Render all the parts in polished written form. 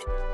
อ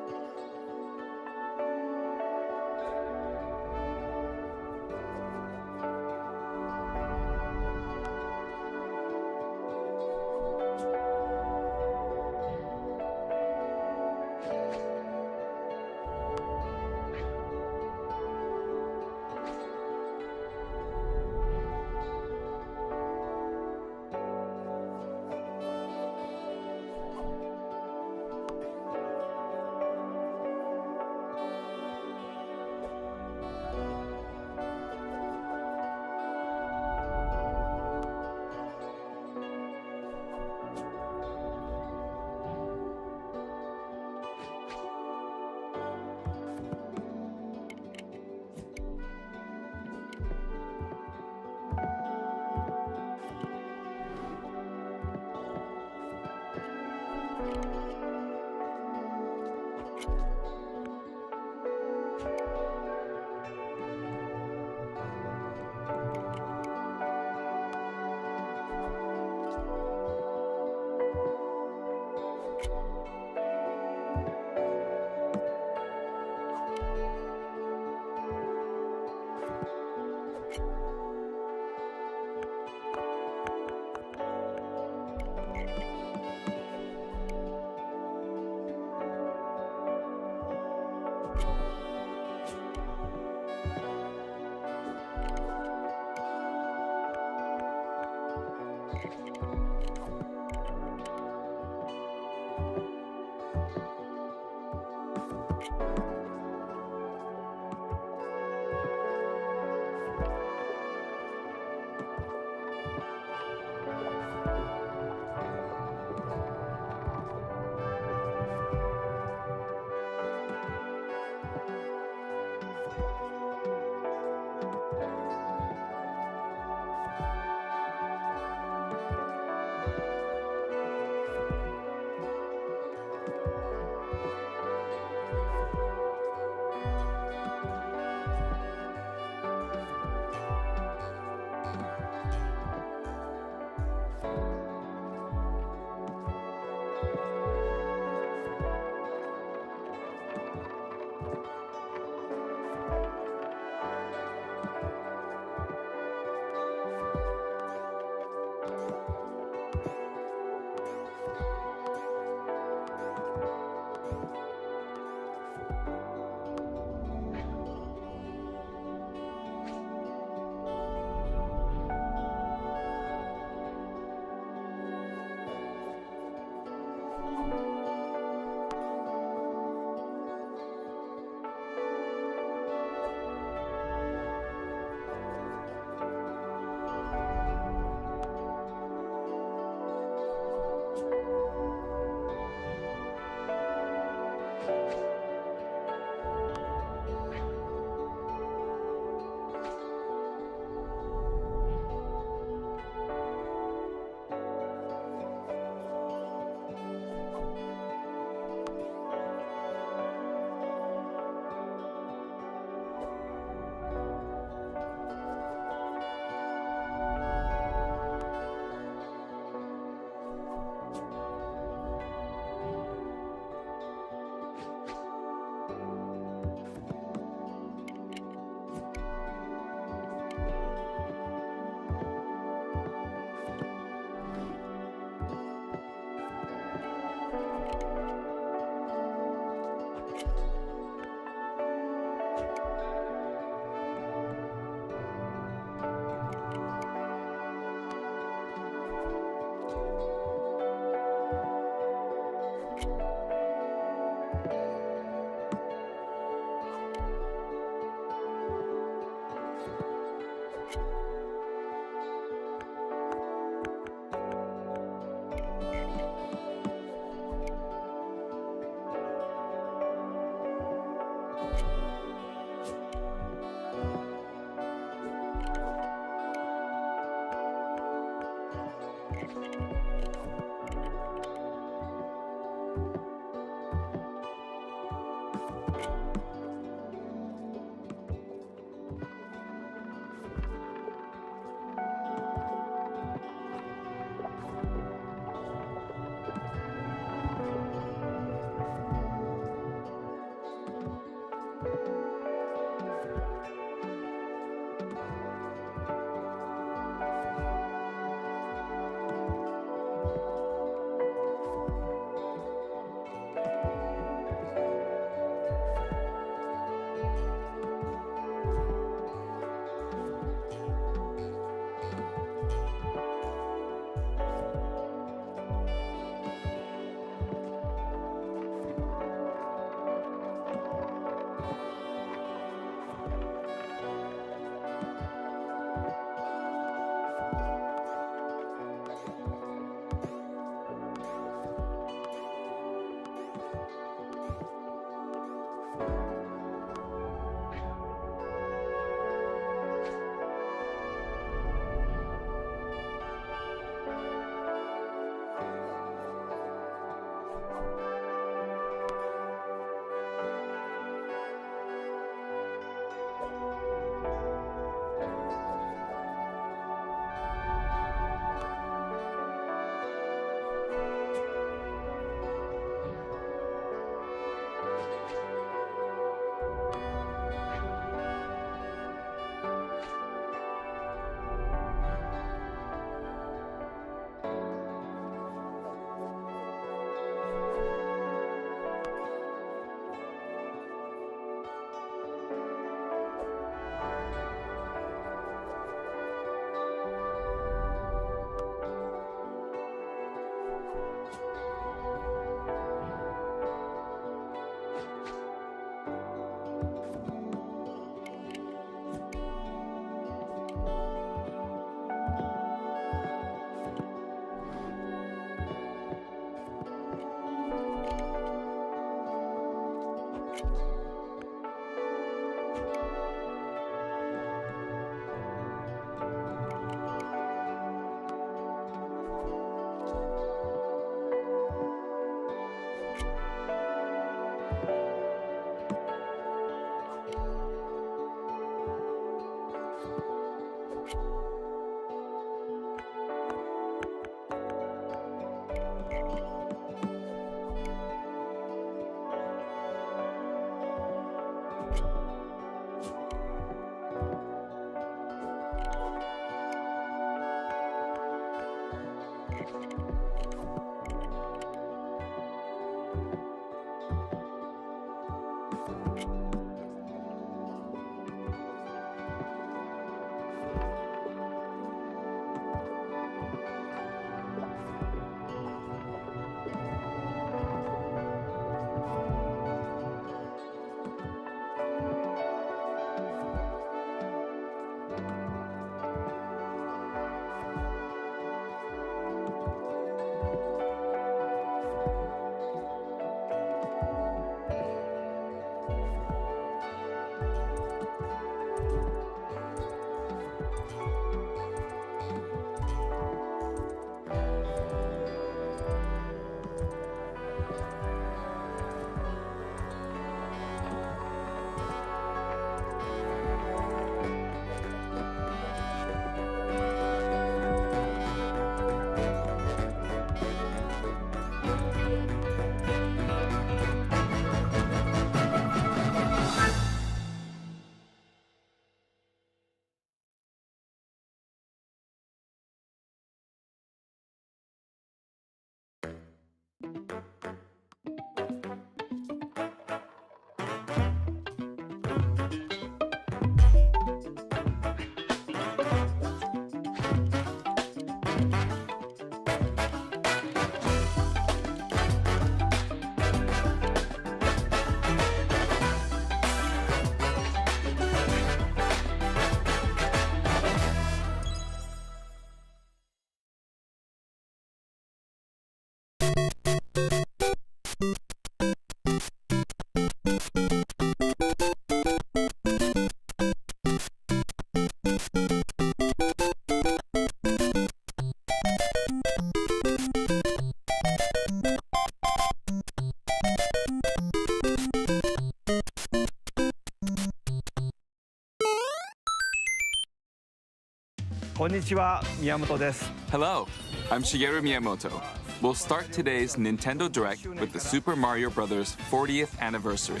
Konnichiwa, Miyamoto desu. Hello, I'm Shigeru Miyamoto. We'll start today's Nintendo Direct with the Super Mario Bros. 40th anniversary.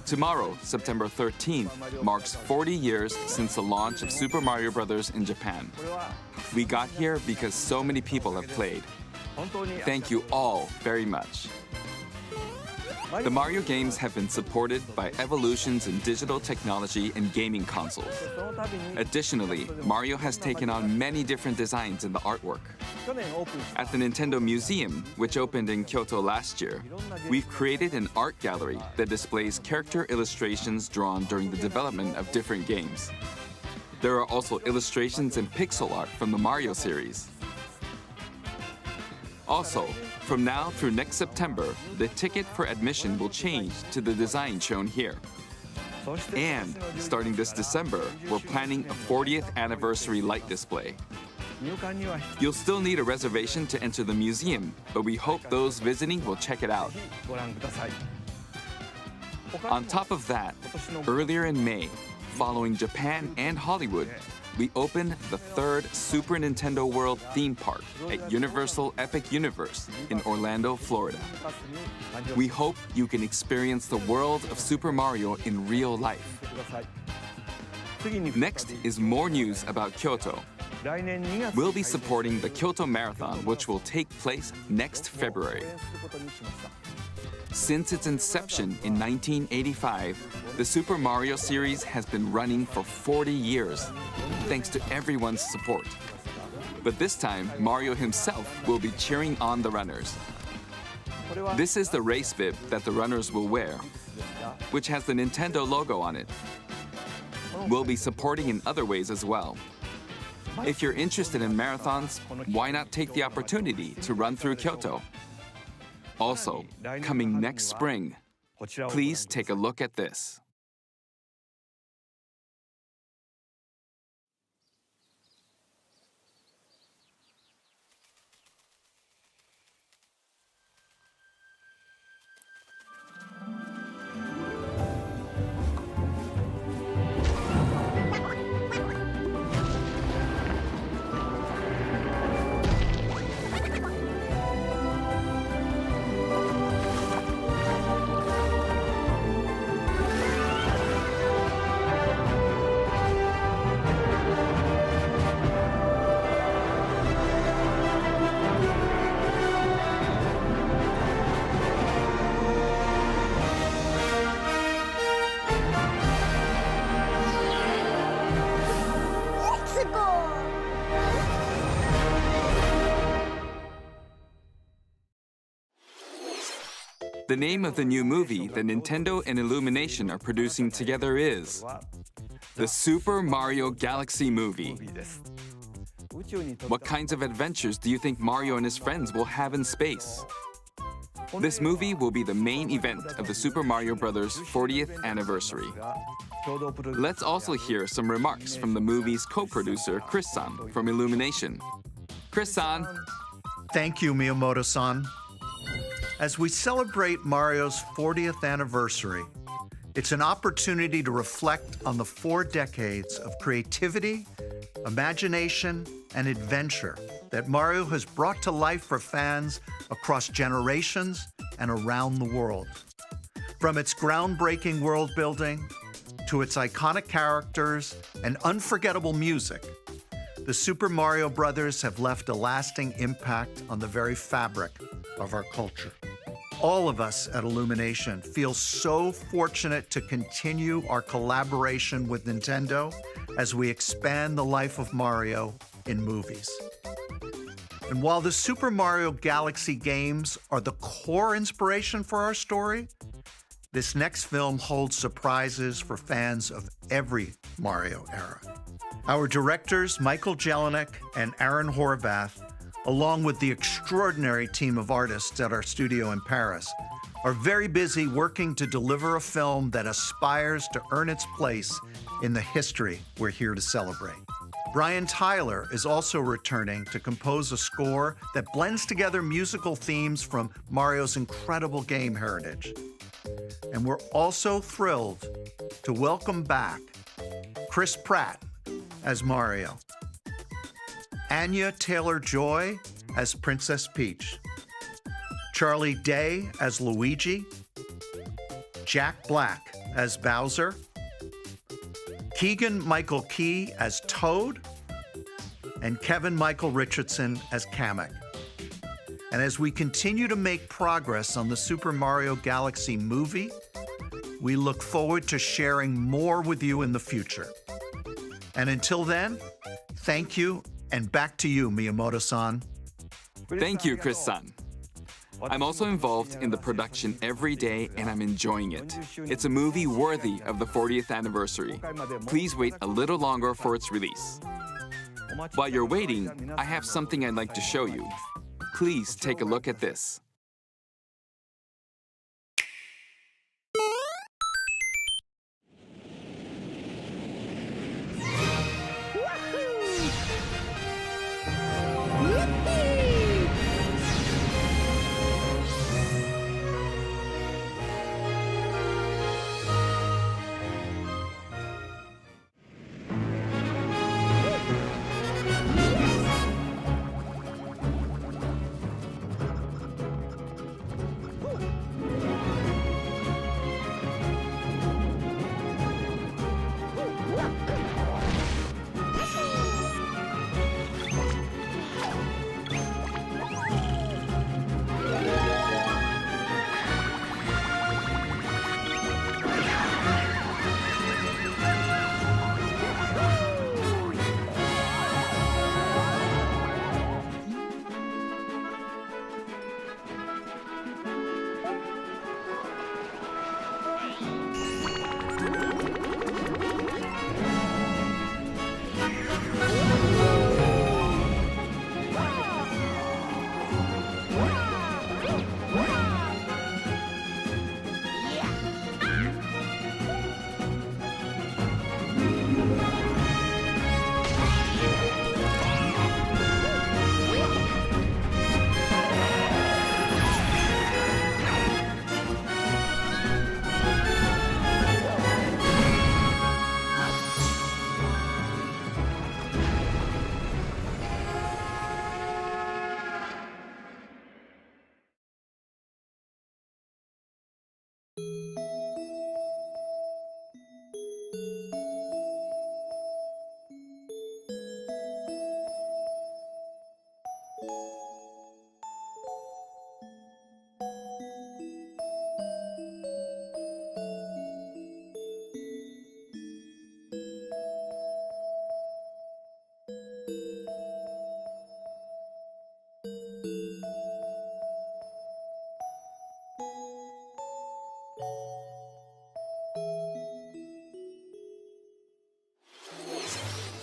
Tomorrow, September 13th, marks 40 years since the launch of Super Mario Bros. In Japan. We got here because so many people have played. Thank you all very much. The Mario games have been supported by evolutions in digital technology and gaming consoles. Additionally, Mario has taken on many different designs in the artwork. At the Nintendo Museum, which opened in Kyoto last year, we've created an art gallery that displays character illustrations drawn during the development of different games. There are also illustrations and pixel art from the Mario series. Also, from now through next September, the ticket for admission will change to the design shown here. And starting this December, we're planning a 40th anniversary light display. You'll still need a reservation to enter the museum, but we hope those visiting will check it out. On top of that, earlier in May, following Japan and Hollywood, we opened the third Super Nintendo World theme park at Universal Epic Universe in Orlando, Florida. We hope you can experience the world of Super Mario in real life. Next is more news about Kyoto. We'll be supporting the Kyoto Marathon, which will take place next February. Since its inception in 1985, the Super Mario series has been running for 40 years, thanks to everyone's support. But this time, Mario himself will be cheering on the runners. This is the race bib that the runners will wear, which has the Nintendo logo on it. We'll be supporting in other ways as well. If you're interested in marathons, why not take the opportunity to run through Kyoto? Also, coming next spring, please take a look at this. The name of the new movie that Nintendo and Illumination are producing together is the Super Mario Galaxy movie. What kinds of adventures do you think Mario and his friends will have in space? This movie will be the main event of the Super Mario Bros. 40th anniversary. Let's also hear some remarks from the movie's co-producer, Chris-san, from Illumination. Chris-san. Thank you, Miyamoto-san. As we celebrate Mario's 40th anniversary, it's an opportunity to reflect on the 4 decades of creativity, imagination, and adventure that Mario has brought to life for fans across generations and around the world. From its groundbreaking world building to its iconic characters and unforgettable music, the Super Mario Brothers have left a lasting impact on the very fabric of our culture. All of us at Illumination feel so fortunate to continue our collaboration with Nintendo as we expand the life of Mario in movies. And while the Super Mario Galaxy games are the core inspiration for our story, this next film holds surprises for fans of every Mario era. Our directors, Michael Jelinek and Aaron Horvath, along with the extraordinary team of artists at our studio in Paris, are very busy working to deliver a film that aspires to earn its place in the history we're here to celebrate. Brian Tyler is also returning to compose a score that blends together musical themes from Mario's incredible game heritage. And we're also thrilled to welcome back Chris Pratt as Mario, Anya Taylor-Joy as Princess Peach, Charlie Day as Luigi, Jack Black as Bowser, Keegan-Michael Key as Toad, and Kevin Michael Richardson as Kamek. And as we continue to make progress on the Super Mario Galaxy movie, we look forward to sharing more with you in the future. And until then, thank you, and back to you, Miyamoto-san. Thank you, Chris-san. I'm also involved in the production every day, and I'm enjoying it. It's a movie worthy of the 40th anniversary. Please wait a little longer for its release. While you're waiting, I have something I'd like to show you. Please take a look at this.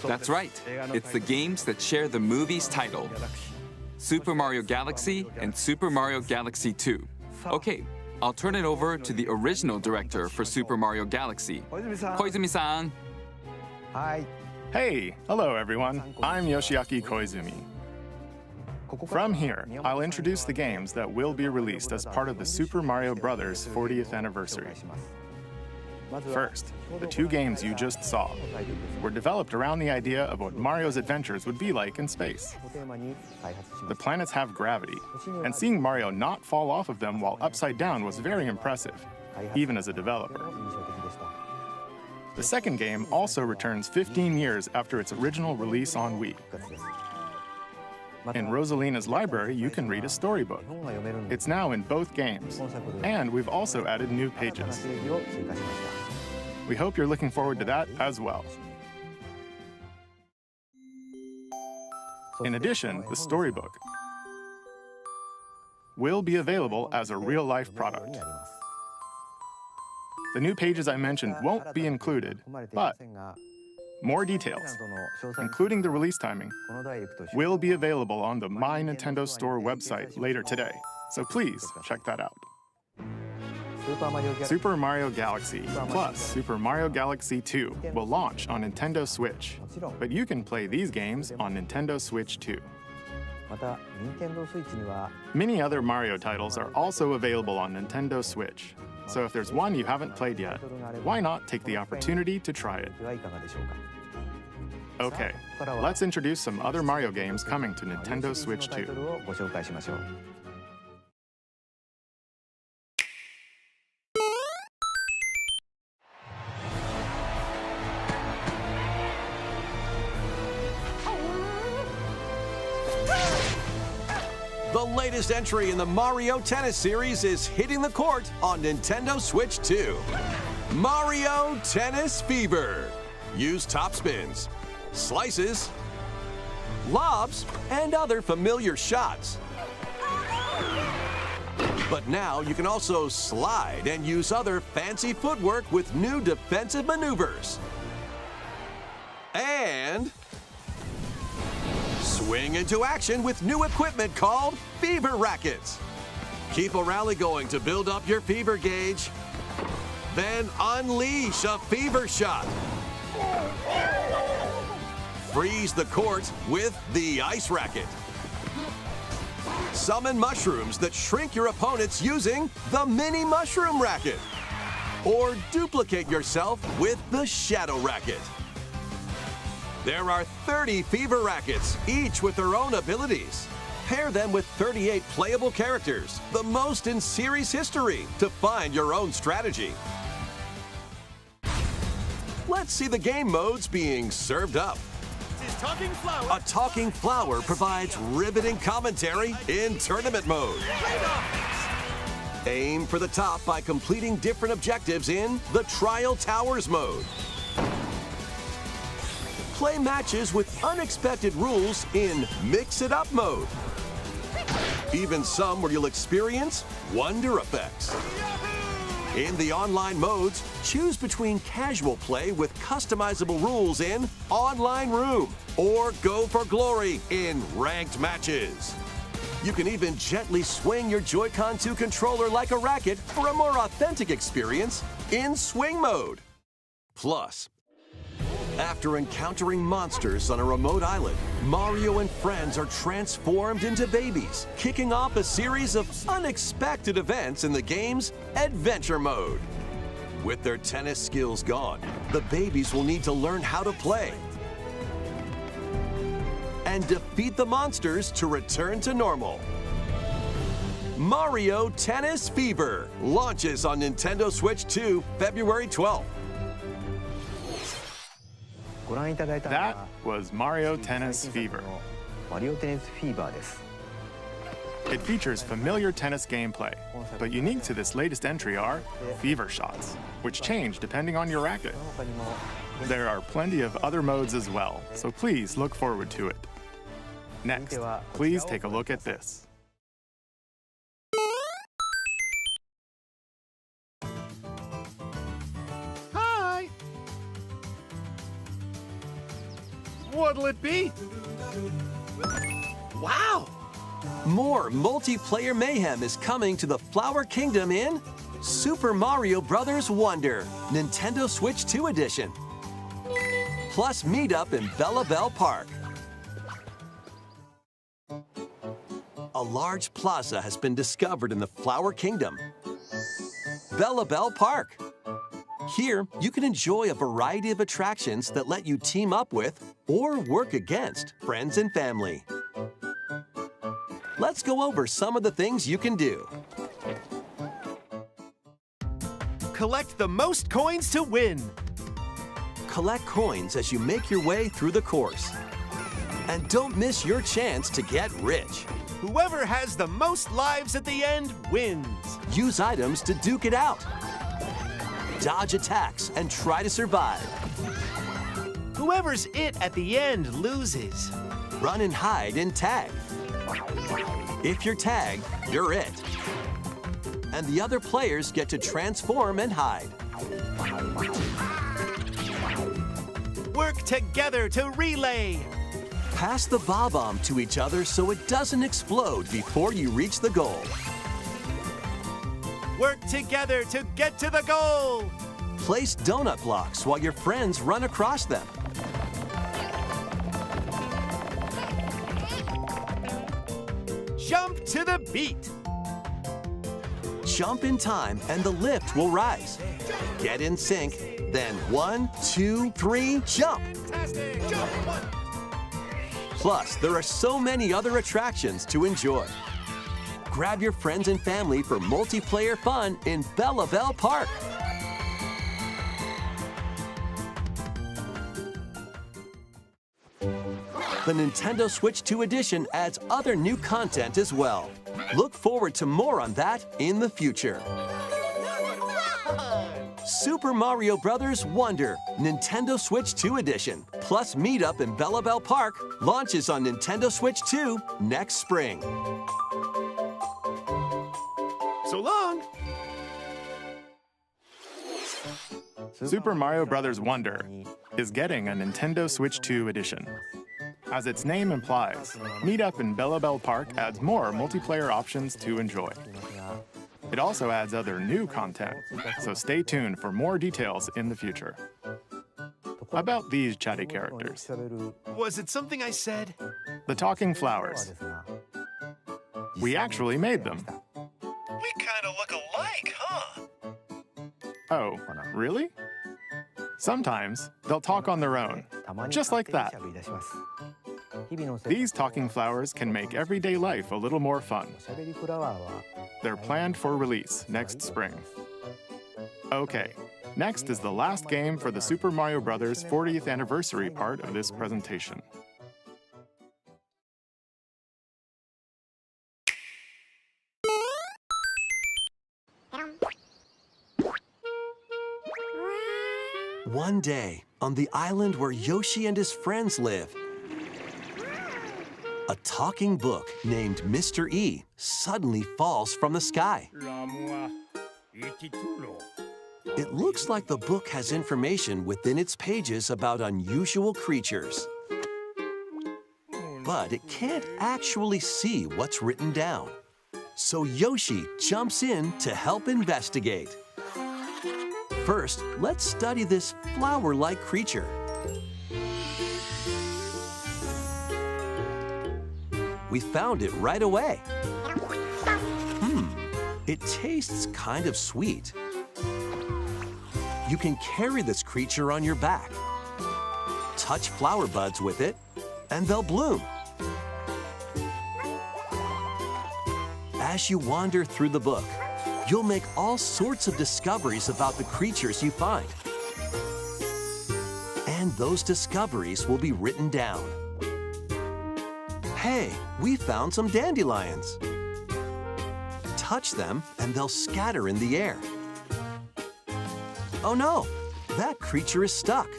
That's right. It's the games that share the movie's title. Super Mario Galaxy and Super Mario Galaxy 2. Okay, I'll turn it over to the original director for Super Mario Galaxy, Koizumi-san. Hey, hello everyone. I'm Yoshiaki Koizumi. From here, I'll introduce the games that will be released as part of the Super Mario Bros. 40th anniversary. First, the two games you just saw were developed around the idea of what Mario's adventures would be like in space. The planets have gravity, and seeing Mario not fall off of them while upside down was very impressive, even as a developer. The second game also returns 15 years after its original release on Wii. In Rosalina's library, you can read a storybook. It's now in both games, and we've also added new pages. We hope you're looking forward to that as well. In addition, the storybook will be available as a real-life product. The new pages I mentioned won't be included, but more details, including the release timing, will be available on the My Nintendo Store website later today, so please check that out. Super Mario Galaxy plus Super Mario Galaxy 2 will launch on Nintendo Switch, but you can play these games on Nintendo Switch too. Many other Mario titles are also available on Nintendo Switch, so if there's one you haven't played yet, why not take the opportunity to try it? Okay, let's introduce some other Mario games coming to Nintendo Switch 2. The latest entry in the Mario Tennis series is hitting the court on Nintendo Switch 2. Mario Tennis Fever. Use top spins, slices, lobs, and other familiar shots. But now you can also slide and use other fancy footwork with new defensive maneuvers. And swing into action with new equipment called Fever Rackets. Keep a rally going to build up your fever gauge. Then unleash a fever shot. Freeze the court with the Ice Racket. Summon mushrooms that shrink your opponents using the Mini Mushroom Racket. Or duplicate yourself with the Shadow Racket. There are 30 Fever Rackets, each with their own abilities. Pair them with 38 playable characters, the most in series history, to find your own strategy. Let's see the game modes being served up. A talking flower provides riveting commentary in tournament mode. Aim for the top by completing different objectives in the Trial Towers mode. Play matches with unexpected rules in Mix It Up mode. Even some where you'll experience wonder effects. In the online modes, choose between casual play with customizable rules in Online Room or go for glory in ranked matches. You can even gently swing your Joy-Con 2 controller like a racket for a more authentic experience in Swing mode. Plus, after encountering monsters on a remote island, Mario and friends are transformed into babies, kicking off a series of unexpected events in the game's Adventure mode. With their tennis skills gone, the babies will need to learn how to play and defeat the monsters to return to normal. Mario Tennis Fever launches on Nintendo Switch 2 February 12th. That was Mario Tennis Fever. It features familiar tennis gameplay, but unique to this latest entry are fever shots, which change depending on your racket. There are plenty of other modes as well, so please look forward to it. Next, please take a look at this. Hi! What'll it be? Wow! More multiplayer mayhem is coming to the Flower Kingdom in Super Mario Bros. Wonder, Nintendo Switch 2 Edition. Plus meet up in Bella Bell Park. A large plaza has been discovered in the Flower Kingdom, Bella Bell Park. Here, you can enjoy a variety of attractions that let you team up with or work against friends and family. Let's go over some of the things you can do. Collect the most coins to win. Collect coins as you make your way through the course. And don't miss your chance to get rich. Whoever has the most lives at the end wins. Use items to duke it out. Dodge attacks and try to survive. Whoever's it at the end loses. Run and hide and tag. If you're tagged, you're it. And the other players get to transform and hide. Work together to relay. Pass the bomb to each other so it doesn't explode before you reach the goal. Work together to get to the goal. Place donut blocks while your friends run across them. Jump to the beat. Jump in time and the lift will rise. Get in sync, then 1, 2, 3, jump! Fantastic. Jump. One. Plus, there are so many other attractions to enjoy. Grab your friends and family for multiplayer fun in Bella Bell Park. The Nintendo Switch 2 edition adds other new content as well. Look forward to more on that in the future. Super Mario Bros. Wonder, Nintendo Switch 2 edition, plus Meet Up in Bella Bell Park, launches on Nintendo Switch 2 next spring. So long. Super Mario Bros. Wonder is getting a Nintendo Switch 2 edition. As its name implies, Meet Up in Bella Bell Park adds more multiplayer options to enjoy. It also adds other new content, so stay tuned for more details in the future. About these chatty characters, Was it something I said? the talking flowers. We actually made them. We kind of look alike, huh? Oh, really? Sometimes they'll talk on their own, just like that. These talking flowers can make everyday life a little more fun. They're planned for release next spring. Okay, next is the last game for the Super Mario Bros. 40th anniversary part of this presentation. One day, on the island where Yoshi and his friends live, a talking book named Mr. E suddenly falls from the sky. It looks like the book has information within its pages about unusual creatures. But it can't actually see what's written down. So Yoshi jumps in to help investigate. First, let's study this flower-like creature. We found it right away. It tastes kind of sweet. You can carry this creature on your back. Touch flower buds with it, and they'll bloom. As you wander through the book, you'll make all sorts of discoveries about the creatures you find. And those discoveries will be written down. Hey, we found some dandelions. Touch them and they'll scatter in the air. Oh no, that creature is stuck.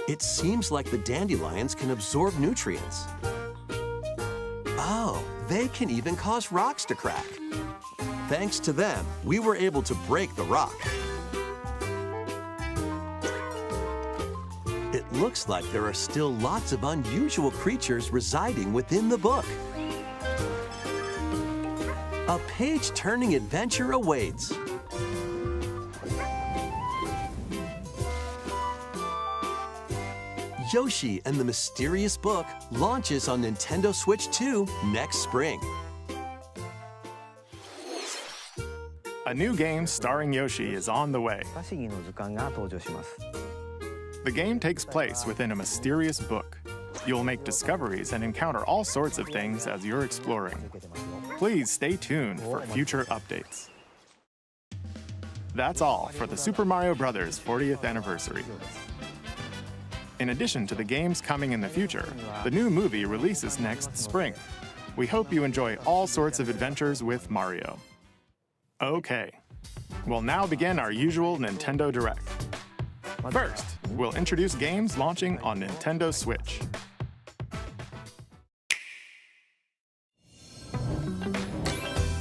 It seems like the dandelions can absorb nutrients. Oh, they can even cause rocks to crack. Thanks to them, we were able to break the rock. It looks like there are still lots of unusual creatures residing within the book. A page-turning adventure awaits. Yoshi and the Mysterious Book launches on Nintendo Switch 2 next spring. A new game starring Yoshi is on the way. The game takes place within a mysterious book. You'll make discoveries and encounter all sorts of things as you're exploring. Please stay tuned for future updates. That's all for the Super Mario Bros. 40th anniversary. In addition to the games coming in the future, the new movie releases next spring. We hope you enjoy all sorts of adventures with Mario. Okay, we'll now begin our usual Nintendo Direct. First, we'll introduce games launching on Nintendo Switch.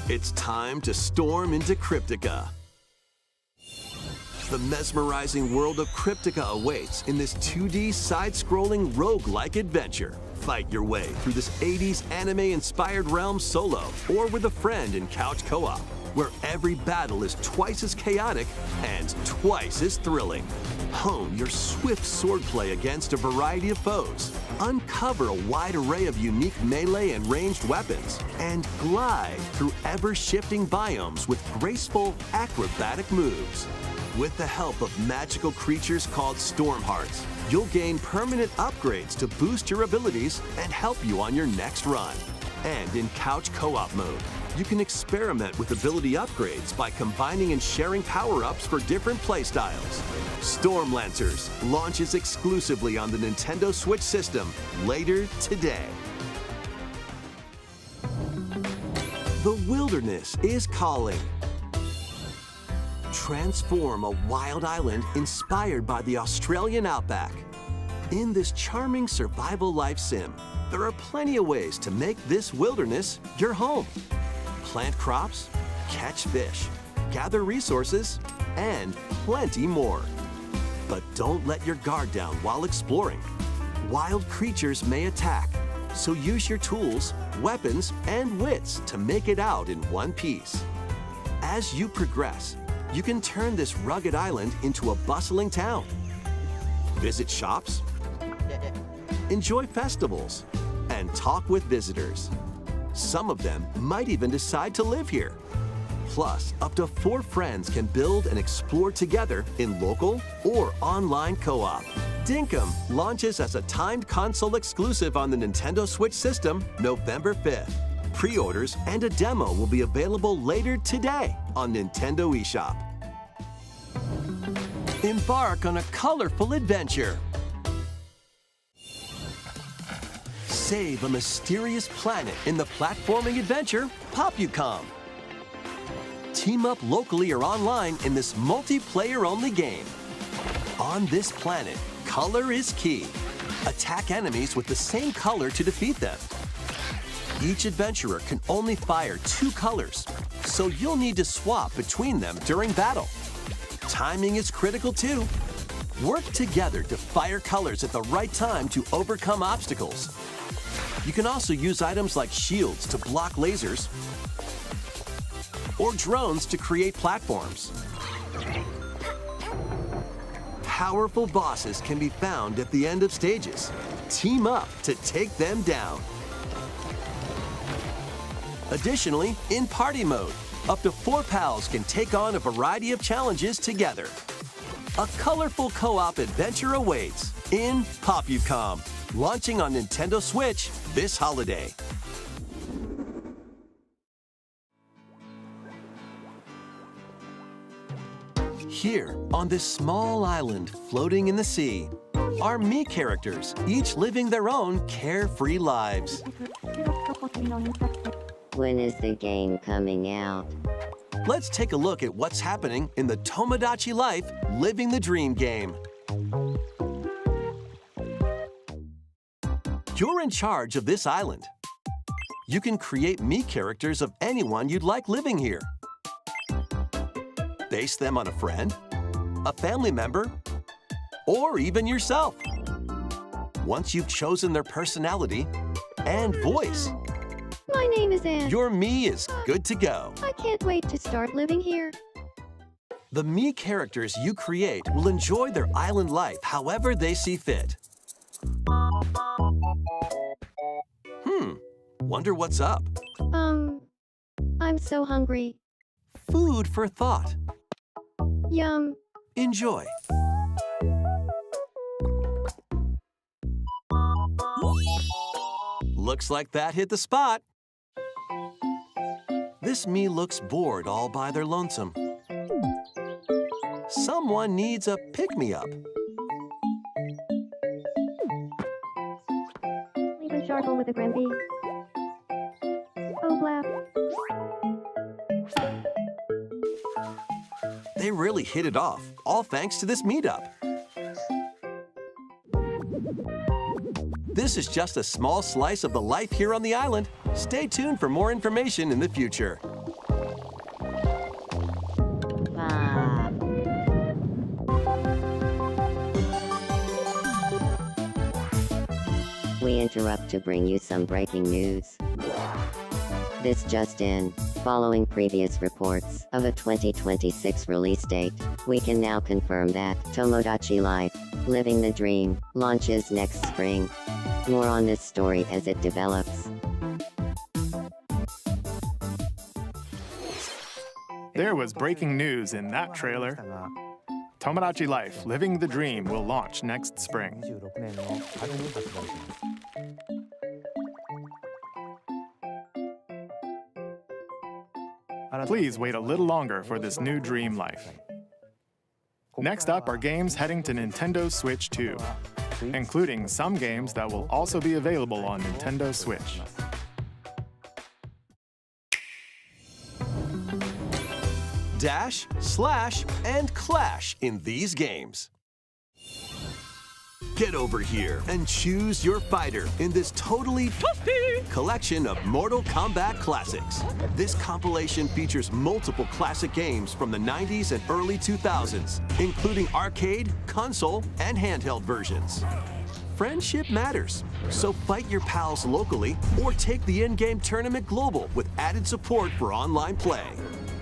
It's time to storm into Cryptica. The mesmerizing world of Cryptica awaits in this 2D side-scrolling roguelike adventure. Fight your way through this 80s anime-inspired realm solo or with a friend in couch co-op, where every battle is twice as chaotic and twice as thrilling. Hone your swift swordplay against a variety of foes, uncover a wide array of unique melee and ranged weapons, and glide through ever-shifting biomes with graceful, acrobatic moves. With the help of magical creatures called Storm Hearts, you'll gain permanent upgrades to boost your abilities and help you on your next run. And in couch co-op mode, you can experiment with ability upgrades by combining and sharing power-ups for different playstyles. Storm Lancers launches exclusively on the Nintendo Switch system later today. The wilderness is calling. Transform a wild island inspired by the Australian outback. In this charming survival life sim, there are plenty of ways to make this wilderness your home. Plant crops, catch fish, gather resources, and plenty more. But don't let your guard down while exploring. Wild creatures may attack, so use your tools, weapons, and wits to make it out in one piece. As you progress, you can turn this rugged island into a bustling town. Visit shops, enjoy festivals, and talk with visitors. Some of them might even decide to live here. Plus, up to 4 friends can build and explore together in local or online co-op. Dinkum launches as a timed console exclusive on the Nintendo Switch system November 5th. Pre-orders and a demo will be available later today on Nintendo eShop. Embark on a colorful adventure. Save a mysterious planet in the platforming adventure Popucom. Team up locally or online in this multiplayer-only game. On this planet, color is key. Attack enemies with the same color to defeat them. Each adventurer can only fire 2 colors, so you'll need to swap between them during battle. Timing is critical too. Work together to fire colors at the right time to overcome obstacles. You can also use items like shields to block lasers or drones to create platforms. Powerful bosses can be found at the end of stages. Team up to take them down. Additionally, in party mode, up to 4 pals can take on a variety of challenges together. A colorful co-op adventure awaits in Popucom, launching on Nintendo Switch this holiday. Here, on this small island floating in the sea, are me characters, each living their own carefree lives. When is the game coming out? Let's take a look at what's happening in the Tomodachi Life Living the Dream game. You're in charge of this island. You can create me characters of anyone you'd like living here. Base them on a friend, a family member, or even yourself. Once you've chosen their personality and voice, My name is Anne. your me is good to go. I can't wait to start living here. The me characters you create will enjoy their island life however they see fit. Wonder what's up? I'm so hungry. Food for thought. Yum. Enjoy. Looks like that hit the spot. This me looks bored all by their lonesome. Someone needs a pick-me-up. Sharkle with a Grampy. Oh, blap. They really hit it off, all thanks to this meetup. This is just a small slice of the life here on the island. Stay tuned for more information in the future. We interrupt to bring you some breaking news. This just in. Following previous reports of a 2026 release date, we can now confirm that Tomodachi Life, Living the Dream, launches next spring. More on this story as it develops. There was breaking news in that trailer. Tomodachi Life, Living the Dream will launch next spring. Please wait a little longer for this new dream life. Next up are games heading to Nintendo Switch 2, including some games that will also be available on Nintendo Switch. Dash, slash, and clash in these games. Get over here and choose your fighter in this totally toasty collection of Mortal Kombat classics. This compilation features multiple classic games from the 90s and early 2000s, including arcade, console, and handheld versions. Friendship matters, so fight your pals locally or take the in-game tournament global with added support for online play.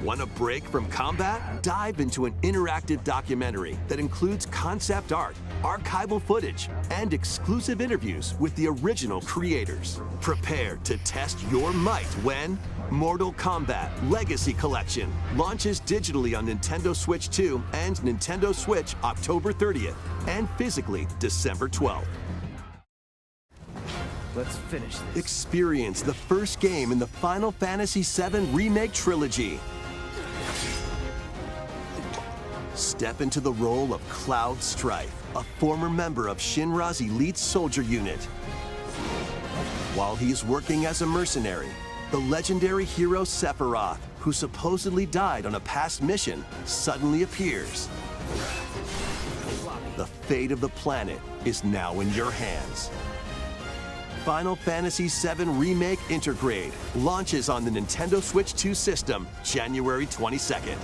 Want a break from combat? Dive into an interactive documentary that includes concept art, archival footage, and exclusive interviews with the original creators. Prepare to test your might when Mortal Kombat Legacy Collection launches digitally on Nintendo Switch 2 and Nintendo Switch October 30th and physically December 12th. Let's finish this. Experience the first game in the Final Fantasy VII Remake Trilogy. Step into the role of Cloud Strife, a former member of Shinra's elite soldier unit. While he's working as a mercenary, the legendary hero Sephiroth, who supposedly died on a past mission, suddenly appears. The fate of the planet is now in your hands. Final Fantasy VII Remake Intergrade launches on the Nintendo Switch 2 system January 22nd.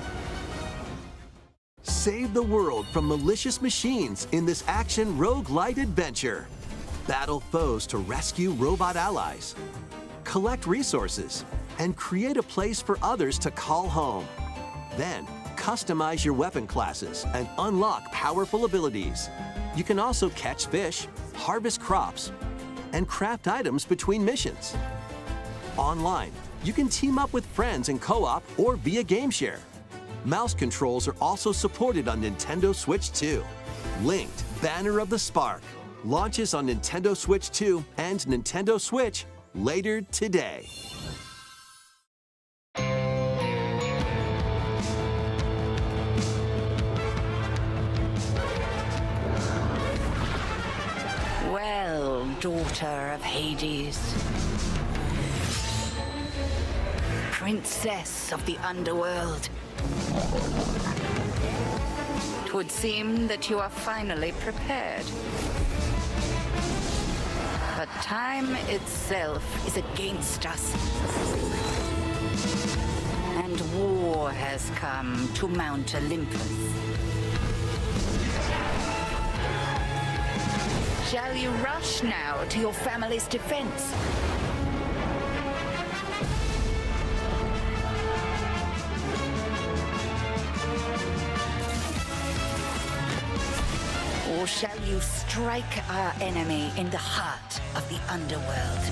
Save the world from malicious machines in this action roguelite adventure. Battle foes to rescue robot allies. Collect resources and create a place for others to call home. Then, customize your weapon classes and unlock powerful abilities. You can also catch fish, harvest crops, and craft items between missions. Online, you can team up with friends in co-op or via game share. Mouse controls are also supported on Nintendo Switch 2. Linked Banner of the Spark launches on Nintendo Switch 2 and Nintendo Switch later today. Well, daughter of Hades, princess of the underworld, 'twould seem that you are finally prepared. But time itself is against us, and war has come to Mount Olympus. Shall you rush now to your family's defense? Or shall you strike our enemy in the heart of the underworld?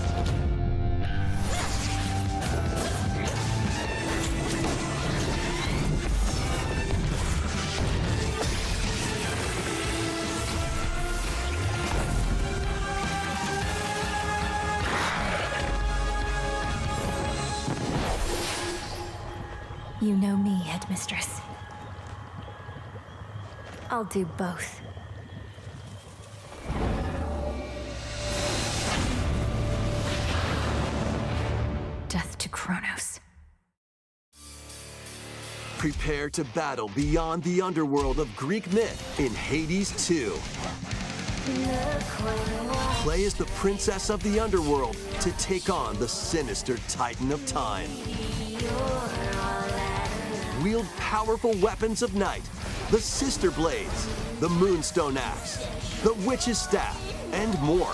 You know me, Headmistress. I'll do both. Prepare to battle beyond the underworld of Greek myth in Hades 2. Play as the princess of the underworld to take on the sinister titan of time. Wield powerful weapons of night, the Sister Blades, the Moonstone Axe, the Witch's Staff, and more.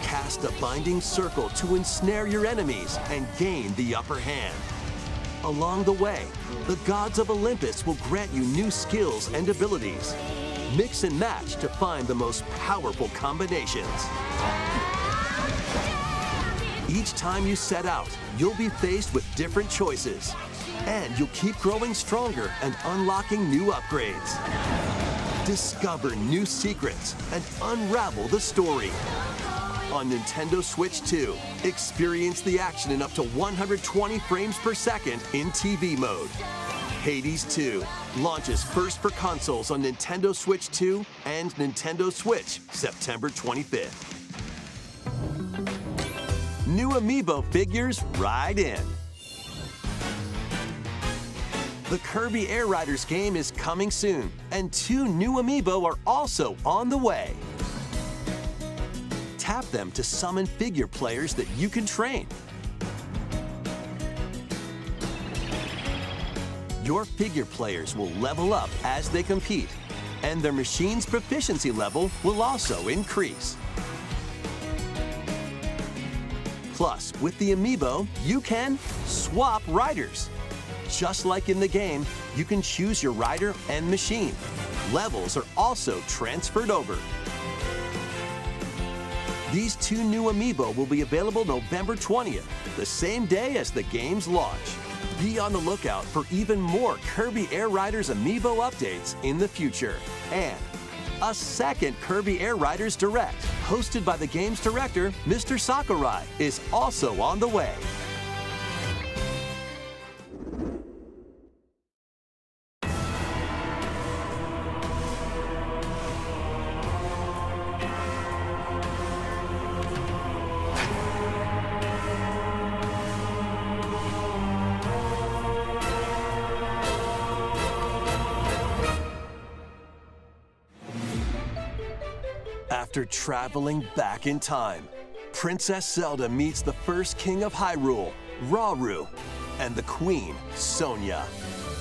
Cast a binding circle to ensnare your enemies and gain the upper hand. Along the way, the gods of Olympus will grant you new skills and abilities. Mix and match to find the most powerful combinations. Each time you set out, you'll be faced with different choices. And you'll keep growing stronger and unlocking new upgrades. Discover new secrets and unravel the story. On Nintendo Switch 2, experience the action in up to 120 frames per second in TV mode. Hades 2 launches first for consoles on Nintendo Switch 2 and Nintendo Switch September 25th. New Amiibo figures ride in. The Kirby Air Riders game is coming soon, and 2 new Amiibo are also on the way. Tap them to summon figure players that you can train. Your figure players will level up as they compete, and their machine's proficiency level will also increase. Plus, with the Amiibo, you can swap riders. Just like in the game, you can choose your rider and machine. Levels are also transferred over. These 2 new Amiibo will be available November 20th, the same day as the game's launch. Be on the lookout for even more Kirby Air Riders Amiibo updates in the future. And a second Kirby Air Riders Direct, hosted by the game's director, Mr. Sakurai, is also on the way. After traveling back in time, Princess Zelda meets the first king of Hyrule, Rauru, and the queen, Sonia.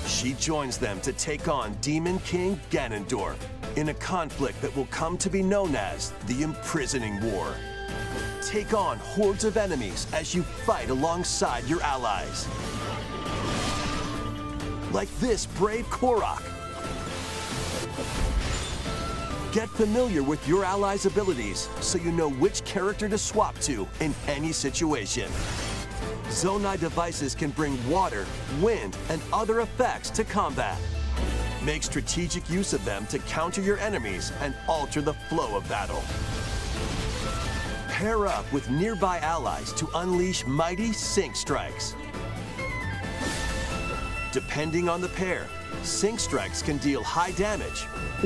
She joins them to take on Demon King Ganondorf in a conflict that will come to be known as the Imprisoning War. Take on hordes of enemies as you fight alongside your allies. Like this brave Korok. Get familiar with your allies' abilities so you know which character to swap to in any situation. Zonai devices can bring water, wind, and other effects to combat. Make strategic use of them to counter your enemies and alter the flow of battle. Pair up with nearby allies to unleash mighty sync strikes. Depending on the pair, sync strikes can deal high damage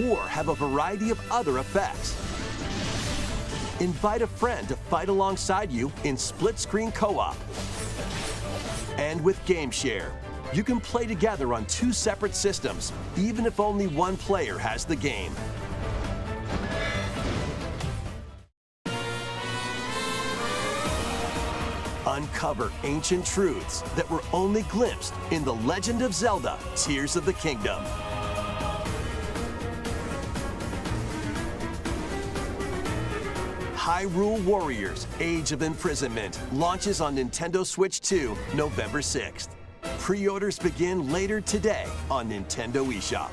or have a variety of other effects. Invite a friend to fight alongside you in split-screen co-op. And with Game Share, you can play together on 2 separate systems, even if only one player has the game. Uncover ancient truths that were only glimpsed in The Legend of Zelda: Tears of the Kingdom. Hyrule Warriors: Age of Imprisonment launches on Nintendo Switch 2 November 6th. Pre-orders begin later today on Nintendo eShop.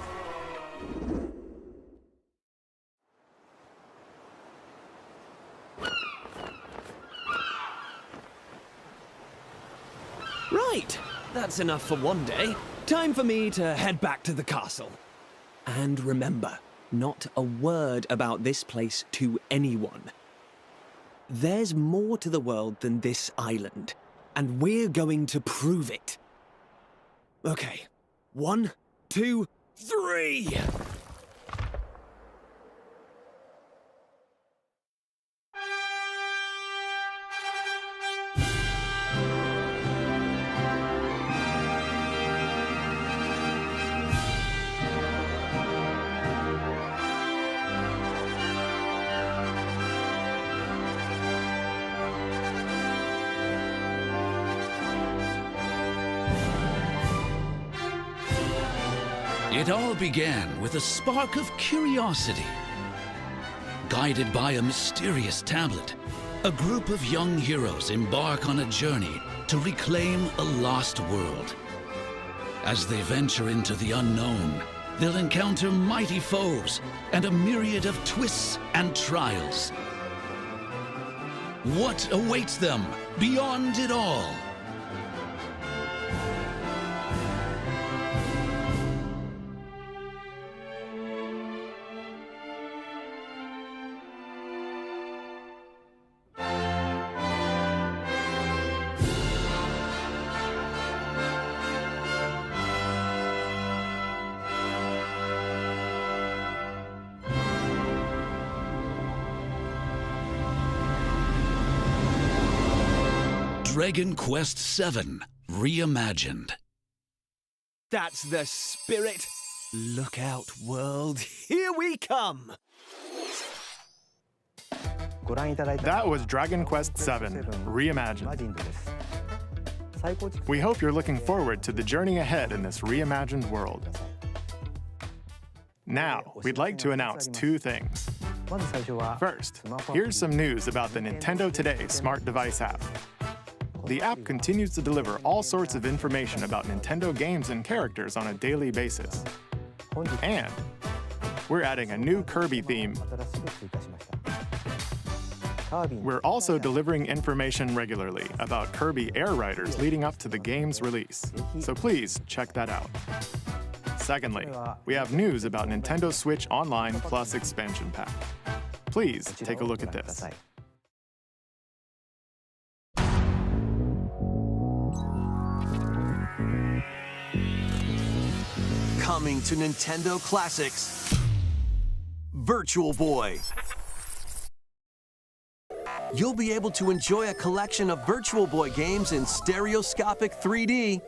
Right, that's enough for one day. Time for me to head back to the castle. And remember, not a word about this place to anyone. There's more to the world than this island, and we're going to prove it. Okay, 1, 2, 3! It all began with a spark of curiosity. Guided by a mysterious tablet, a group of young heroes embark on a journey to reclaim a lost world. As they venture into the unknown, they'll encounter mighty foes and a myriad of twists and trials. What awaits them beyond it all? Dragon Quest VII Reimagined. That's the spirit. Look out, world. Here we come. That was Dragon Quest VII Reimagined. We hope you're looking forward to the journey ahead in this reimagined world. Now, we'd like to announce two things. First, here's some news about the Nintendo Today smart device app. The app continues to deliver all sorts of information about Nintendo games and characters on a daily basis. And we're adding a new Kirby theme. We're also delivering information regularly about Kirby Air Riders leading up to the game's release, so please check that out. Secondly, we have news about Nintendo Switch Online Plus Expansion Pack. Please take a look at this. Coming to Nintendo Classics, Virtual Boy. You'll be able to enjoy a collection of Virtual Boy games in stereoscopic 3D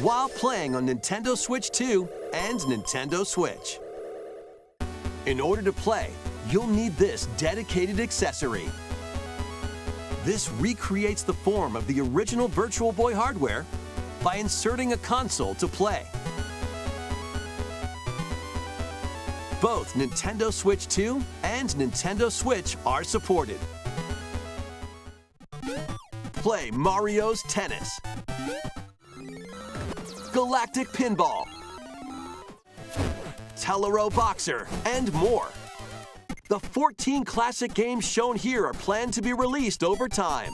while playing on Nintendo Switch 2 and Nintendo Switch. In order to play, you'll need this dedicated accessory. This recreates the form of the original Virtual Boy hardware by inserting a console to play. Both Nintendo Switch 2 and Nintendo Switch are supported. Play Mario's Tennis, Galactic Pinball, Tellero Boxer, and more. The 14 classic games shown here are planned to be released over time.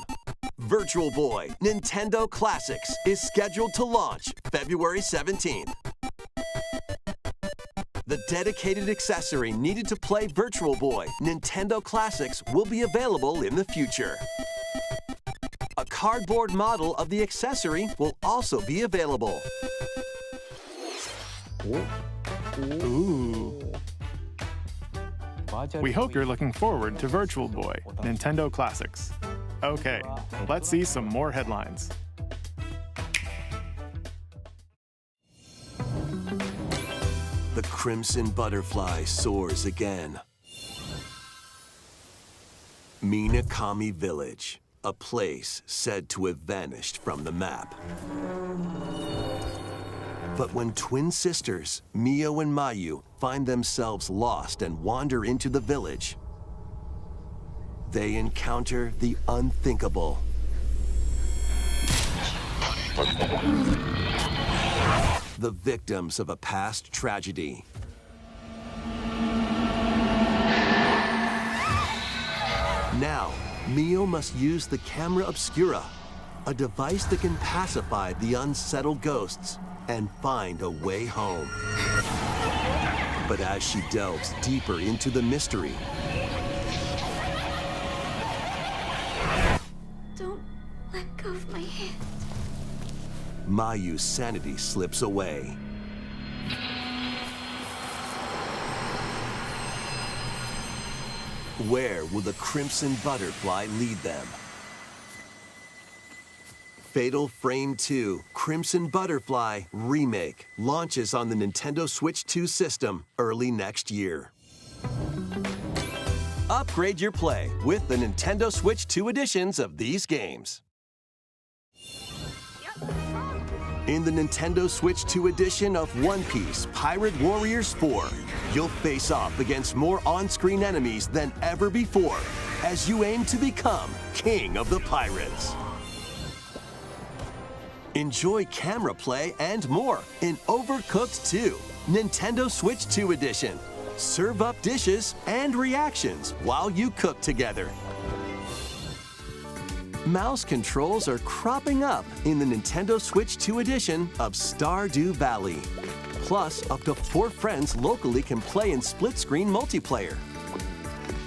Virtual Boy Nintendo Classics is scheduled to launch February 17th. The dedicated accessory needed to play Virtual Boy Nintendo Classics will be available in the future. A cardboard model of the accessory will also be available. Ooh. We hope you're looking forward to Virtual Boy Nintendo Classics. Okay, let's see some more headlines. The Crimson Butterfly soars again. Minakami Village, a place said to have vanished from the map. But when twin sisters, Mio and Mayu, find themselves lost and wander into the village, they encounter the unthinkable. The victims of a past tragedy. Now, Mio must use the camera obscura, a device that can pacify the unsettled ghosts and find a way home. But as she delves deeper into the mystery, Don't let go of my hand. Mayu's sanity slips away. Where will the Crimson Butterfly lead them? Fatal Frame 2 Crimson Butterfly Remake launches on the Nintendo Switch 2 system early next year. Upgrade your play with the Nintendo Switch 2 editions of these games. In the Nintendo Switch 2 edition of One Piece Pirate Warriors 4, you'll face off against more on-screen enemies than ever before as you aim to become King of the Pirates. Enjoy camera play and more in Overcooked 2, Nintendo Switch 2 edition. Serve up dishes and reactions while you cook together. Mouse controls are cropping up in the Nintendo Switch 2 edition of Stardew Valley. Plus, up to 4 friends locally can play in split-screen multiplayer.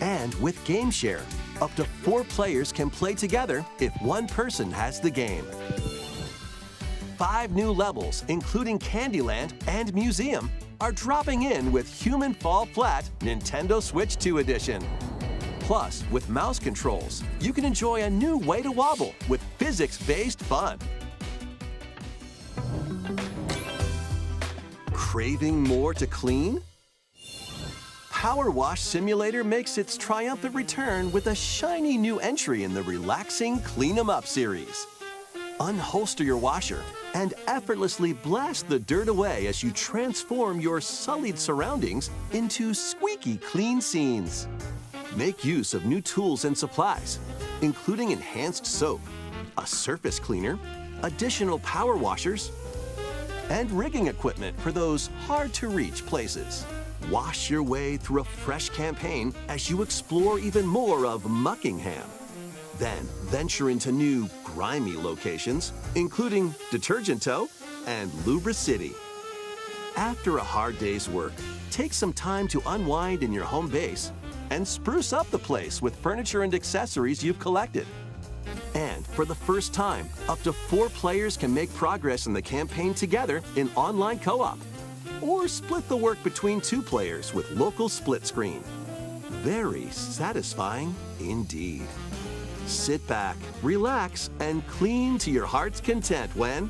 And with Game Share, up to 4 players can play together if one person has the game. 5 new levels, including Candyland and Museum, are dropping in with Human Fall Flat Nintendo Switch 2 edition. Plus, with mouse controls, you can enjoy a new way to wobble with physics-based fun. Craving more to clean? Power Wash Simulator makes its triumphant return with a shiny new entry in the relaxing Clean 'em Up series. Unholster your washer and effortlessly blast the dirt away as you transform your sullied surroundings into squeaky clean scenes. Make use of new tools and supplies, including enhanced soap, a surface cleaner, additional power washers, and rigging equipment for those hard-to-reach places. Wash your way through a fresh campaign as you explore even more of Muckingham. Then venture into new, grimy locations, including Detergent Toe and Lubra City. After a hard day's work, take some time to unwind in your home base and spruce up the place with furniture and accessories you've collected. And for the first time, up to 4 players can make progress in the campaign together in online co-op, or split the work between 2 players with local split screen. Very satisfying indeed. Sit back, relax, and clean to your heart's content when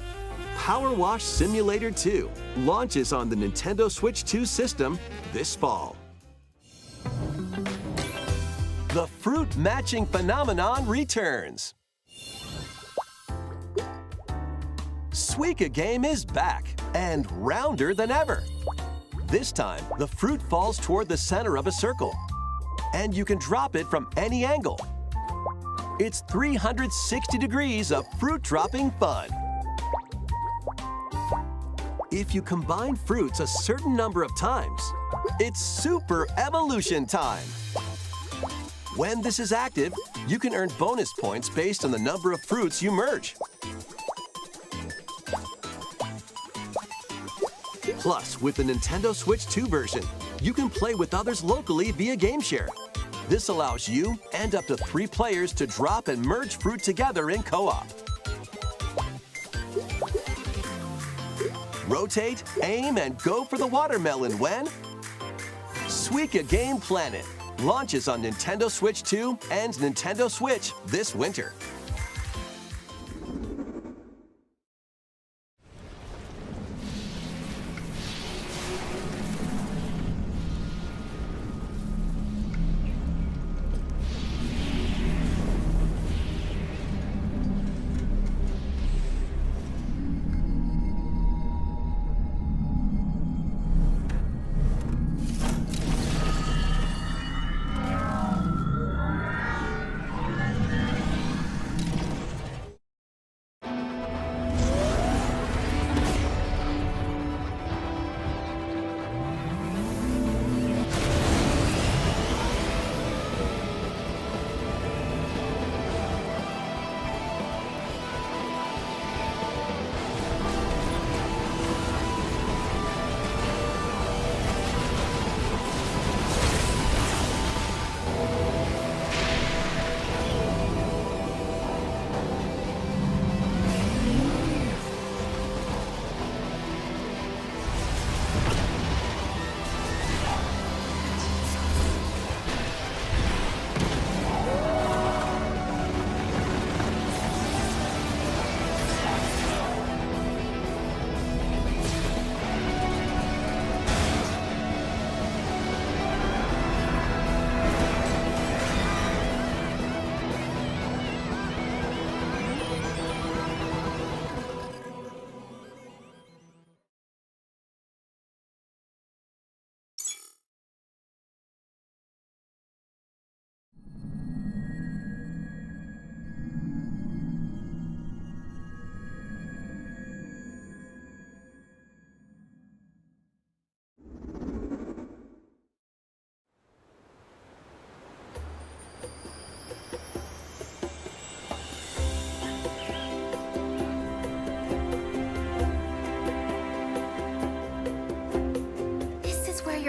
Power Wash Simulator 2 launches on the Nintendo Switch 2 system this fall. The fruit matching phenomenon returns. Suika Game is back and rounder than ever. This time, the fruit falls toward the center of a circle, and you can drop it from any angle. It's 360 degrees of fruit dropping fun. If you combine fruits a certain number of times, it's super evolution time. When this is active, you can earn bonus points based on the number of fruits you merge. Plus, with the Nintendo Switch 2 version, you can play with others locally via Game Share. This allows you and up to 3 players to drop and merge fruit together in co-op. Rotate, aim, and go for the watermelon when Suika Game Planet launches on Nintendo Switch 2 and Nintendo Switch this winter.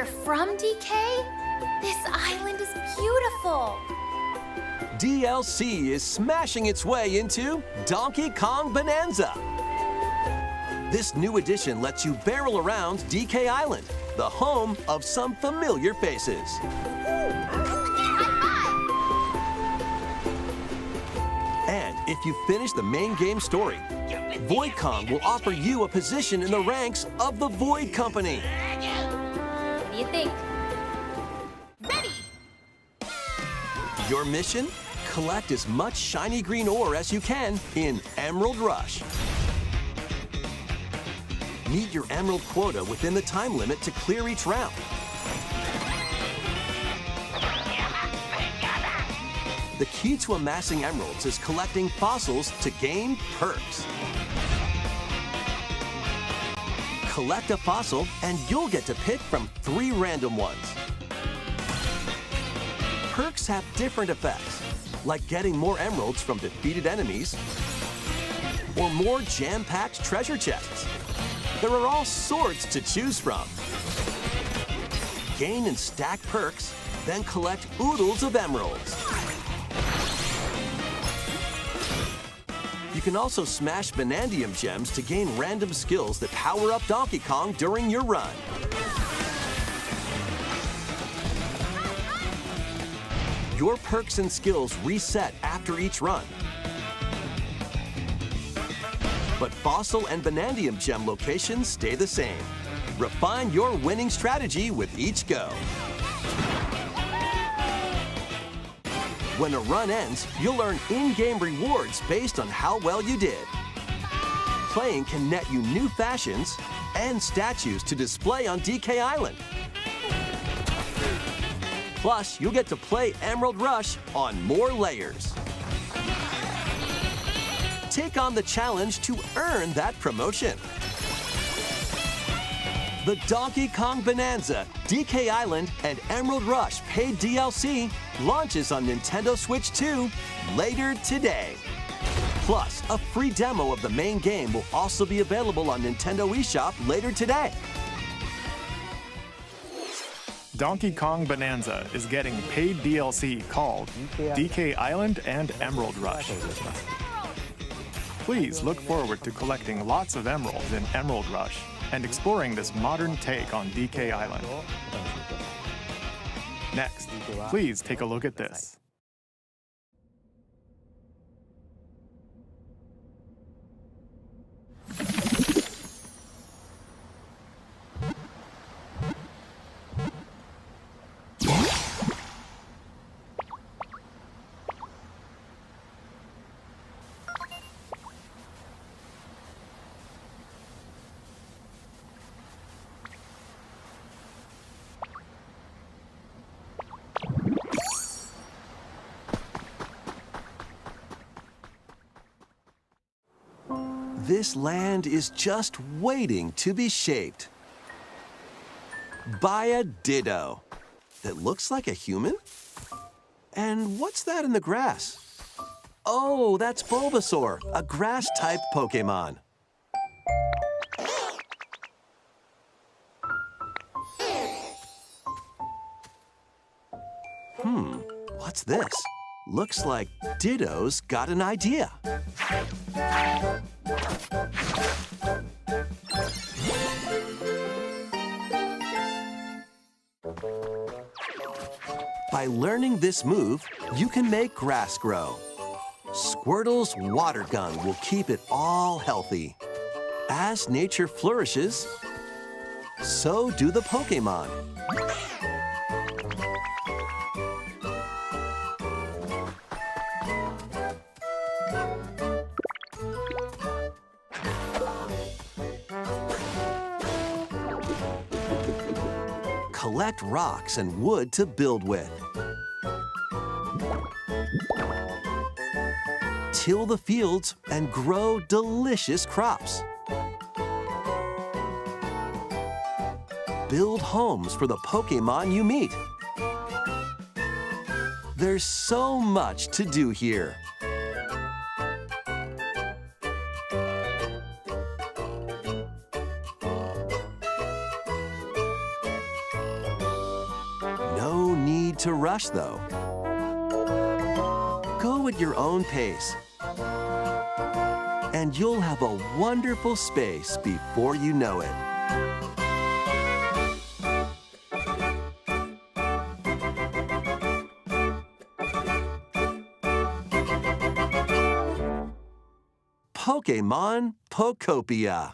you're from, DK? This island is beautiful. DLC is smashing its way into Donkey Kong Bonanza. This new edition lets you barrel around DK Island, the home of some familiar faces. And if you finish the main game story, Void Kong will offer you a position in the ranks of the Void Company. What do you think? Ready! Your mission? Collect as much shiny green ore as you can in Emerald Rush. Meet your emerald quota within the time limit to clear each round. The key to amassing emeralds is collecting fossils to gain perks. Collect a fossil and you'll get to pick from 3 random ones. Perks have different effects, like getting more emeralds from defeated enemies or more jam-packed treasure chests. There are all sorts to choose from. Gain and stack perks, then collect oodles of emeralds. You can also smash Bonandium gems to gain random skills that power up Donkey Kong during your run. Your perks and skills reset after each run. But Fossil and Bonandium gem locations stay the same. Refine your winning strategy with each go. When a run ends, you'll earn in-game rewards based on how well you did. Playing can net you new fashions and statues to display on DK Island. Plus, you'll get to play Emerald Rush on more layers. Take on the challenge to earn that promotion. The Donkey Kong Bonanza, DK Island, and Emerald Rush paid DLC launches on Nintendo Switch 2 later today. Plus, a free demo of the main game will also be available on Nintendo eShop later today. Donkey Kong Bonanza is getting paid DLC called DK Island and Emerald Rush. Please look forward to collecting lots of emeralds in Emerald Rush and exploring this modern take on DK Island. Next, please take a look at this. This land is just waiting to be shaped by a Ditto that looks like a human. And what's that in the grass? Oh, that's Bulbasaur, a grass-type Pokemon. What's this? Looks like Ditto's got an idea. By learning this move, you can make grass grow. Squirtle's water gun will keep it all healthy. As nature flourishes, so do the Pokemon. Collect rocks and wood to build with. Till the fields and grow delicious crops. Build homes for the Pokemon you meet. There's so much to do here. to rush, though. Go at your own pace, and you'll have a wonderful space before you know it. Pokémon Pokopia.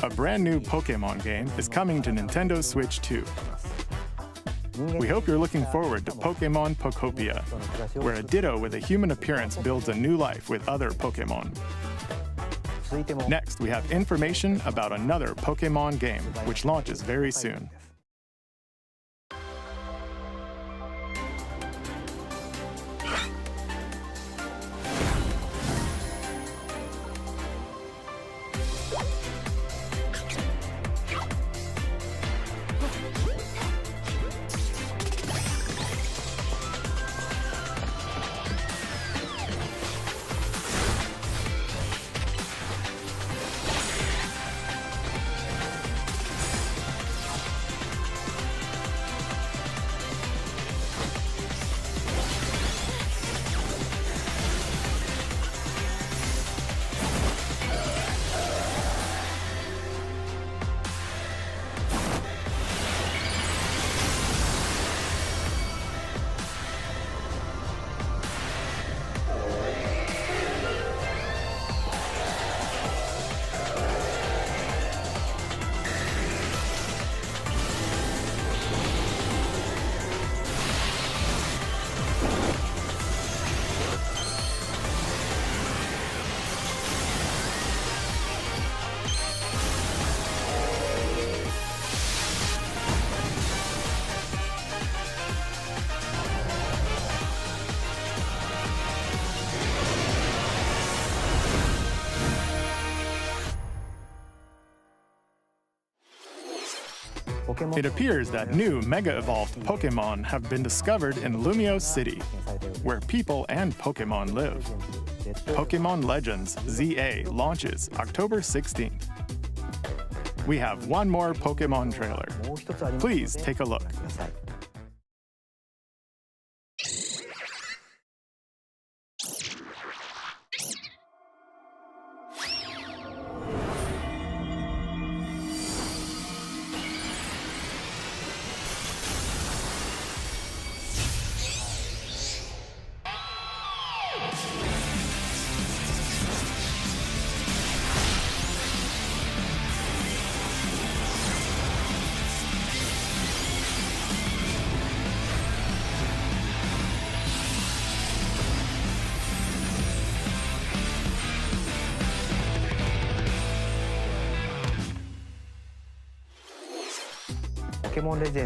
A brand new Pokemon game is coming to Nintendo Switch 2. We hope you're looking forward to Pokemon Pokopia, where a Ditto with a human appearance builds a new life with other Pokemon. Next, we have information about another Pokemon game, which launches very soon. It appears that new Mega Evolved Pokemon have been discovered in Lumio City, where people and Pokemon live. Pokemon Legends ZA launches October 16th. We have one more Pokemon trailer. Please take a look.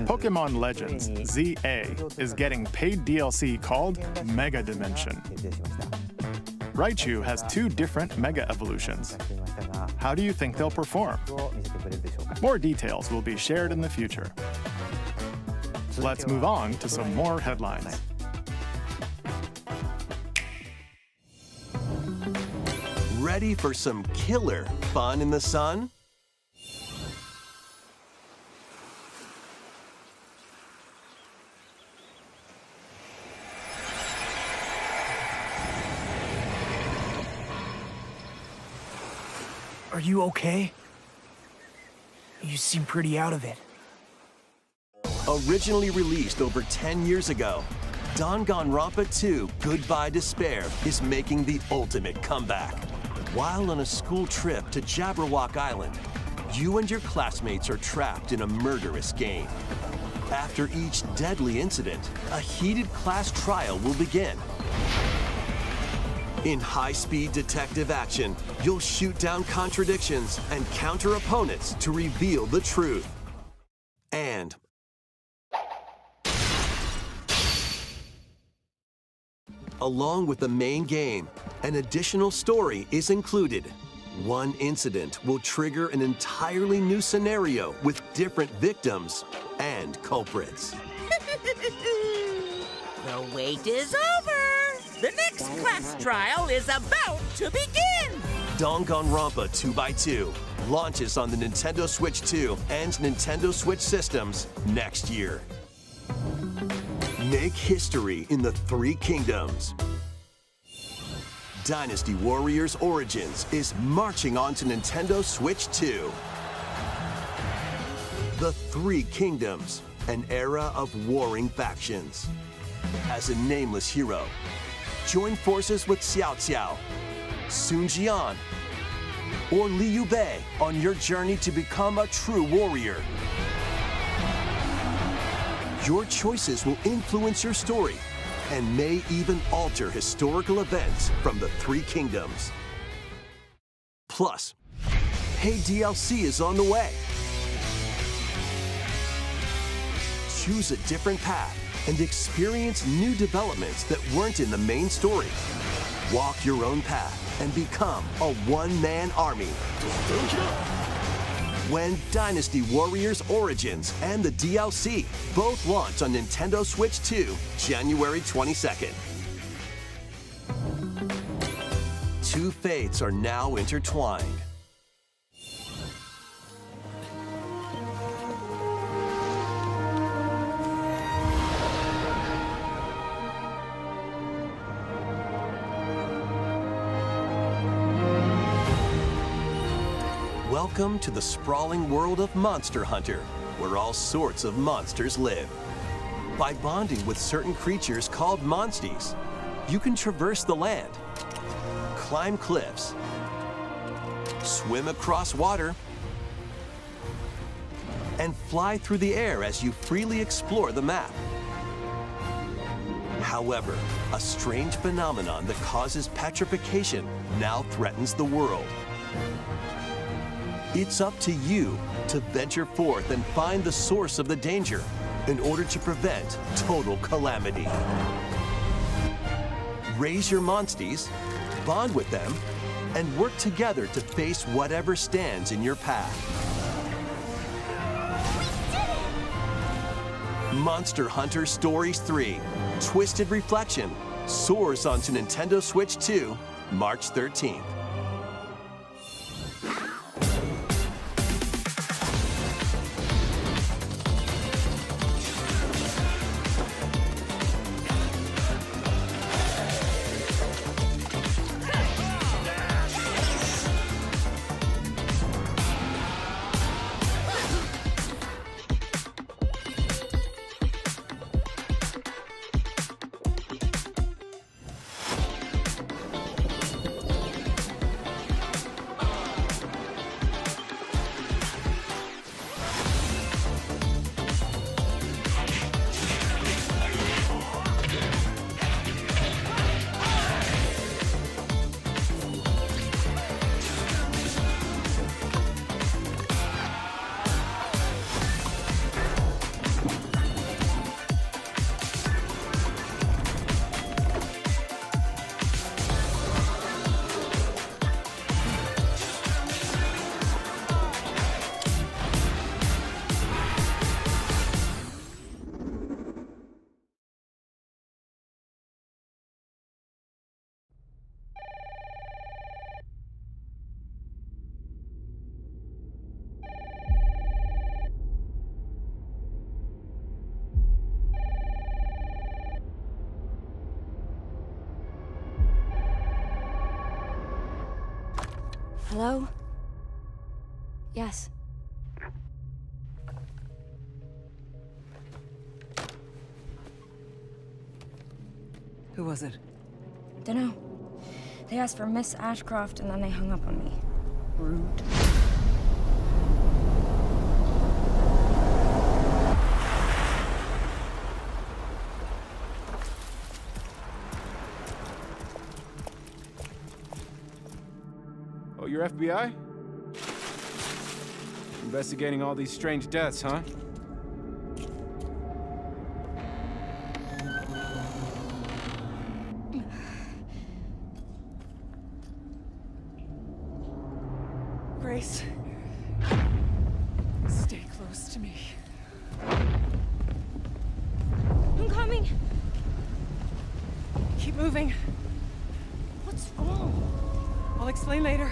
Pokemon Legends ZA is getting paid DLC called Mega Dimension. Raichu has 2 different Mega Evolutions. How do you think they'll perform? More details will be shared in the future. Let's move on to some more headlines. Ready for some killer fun in the sun? Are you okay? You seem pretty out of it. Originally released over 10 years ago, Danganronpa 2 Goodbye Despair is making the ultimate comeback. While on a school trip to Jabberwock Island, you and your classmates are trapped in a murderous game. After each deadly incident, a heated class trial will begin. In high-speed detective action, you'll shoot down contradictions and counter opponents to reveal the truth. And along with the main game, an additional story is included. One incident will trigger an entirely new scenario with different victims and culprits. The wait is over! The next class trial is about to begin! Danganronpa 2x2 launches on the Nintendo Switch 2 and Nintendo Switch systems next year. Make history in the Three Kingdoms. Dynasty Warriors Origins is marching on to Nintendo Switch 2. The Three Kingdoms, an era of warring factions. As a nameless hero, join forces with Xiao Xiao, Sun Jian, or Liu Bei on your journey to become a true warrior. Your choices will influence your story and may even alter historical events from the Three Kingdoms. Plus, paid DLC is on the way. Choose a different path and experience new developments that weren't in the main story. Walk your own path and become a one-man army. When Dynasty Warriors Origins and the DLC both launch on Nintendo Switch 2, January 22nd. Two fates are now intertwined. Welcome to the sprawling world of Monster Hunter, where all sorts of monsters live. By bonding with certain creatures called monsties, you can traverse the land, climb cliffs, swim across water, and fly through the air as you freely explore the map. However, a strange phenomenon that causes petrification now threatens the world. It's up to you to venture forth and find the source of the danger in order to prevent total calamity. Raise your monsties, bond with them, and work together to face whatever stands in your path. Monster Hunter Stories 3: Twisted Reflection soars onto Nintendo Switch 2, March 13th. Hello? Yes. Who was it? Dunno. They asked for Miss Ashcroft and then they hung up on me. Rude. Oh, you're FBI? Investigating all these strange deaths, huh? Grace, stay close to me. I'm coming. Keep moving. What's wrong? I'll explain later.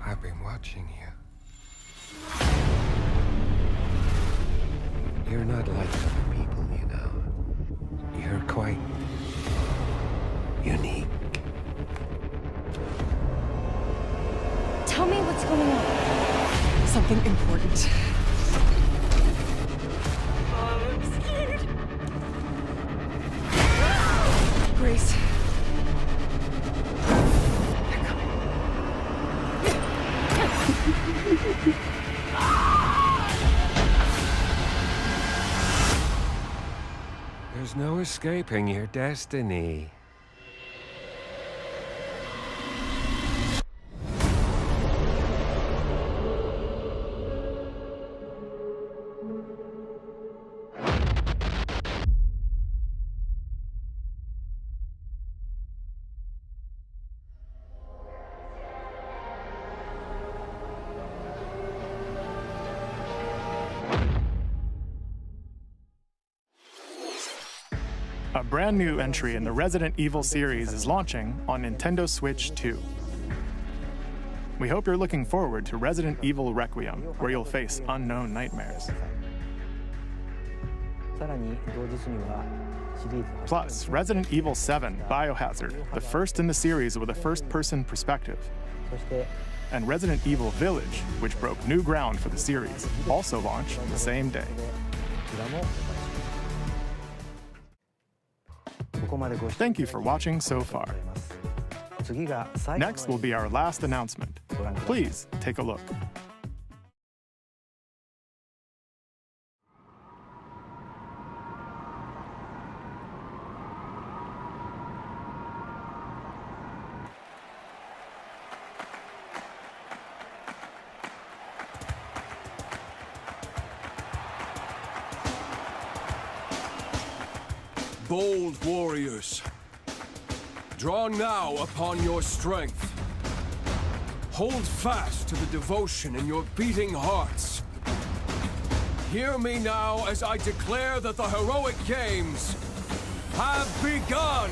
I've been watching you. You're not like other people, you know. You're quite unique. Tell me what's going on. Something important. I'm scared. Grace. There's no escaping your destiny. A brand new entry in the Resident Evil series is launching on Nintendo Switch 2. We hope you're looking forward to Resident Evil Requiem, where you'll face unknown nightmares. Plus, Resident Evil 7 Biohazard, the first in the series with a first-person perspective. And Resident Evil Village, which broke new ground for the series, also launched the same day. Thank you for watching so far. Next will be our last announcement. Please take a look. Bold warriors, draw now upon your strength. Hold fast to the devotion in your beating hearts. Hear me now as I declare that the heroic games have begun!